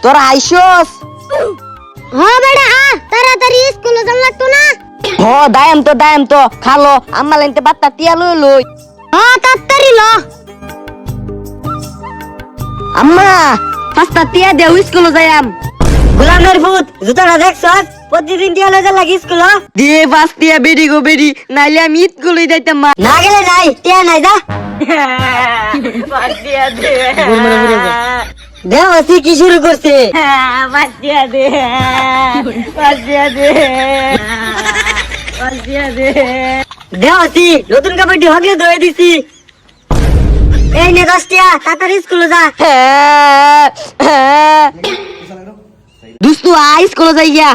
তোরা আইসোস? হ্যাঁ বেটা তাড়াতাড়ি স্কুলে যান লাগতো না। হ দায়াম তো খালো আম্মা লাইনতে বাত্তা তিয়া লই লই। হ্যাঁ তাড়াতাড়ি ল। আম্মা পাঁচটা তিয়া দেও স্কুলে যাইয়াম। গোলামের ভূত জুতাটা দেখছস? প্রতিদিন টিয়া লইতে লাগি স্কুল। দিয়ে পাঁচ তিয়া বেরি গো বেরি, নাইলে আমি ঈদ গুলোই যাইতাম মা। না গেলে নাই, টিয়া নাই যা। দেও সি কি শুরু করছে? দেও সি নতুন কাপড়টি হগলে ধুয়ে দিছি। এই নে 10 টিয়া, তাড়াতাড়ি স্কুলে যা। দুস্তু আই স্কুলে যাই গিয়া।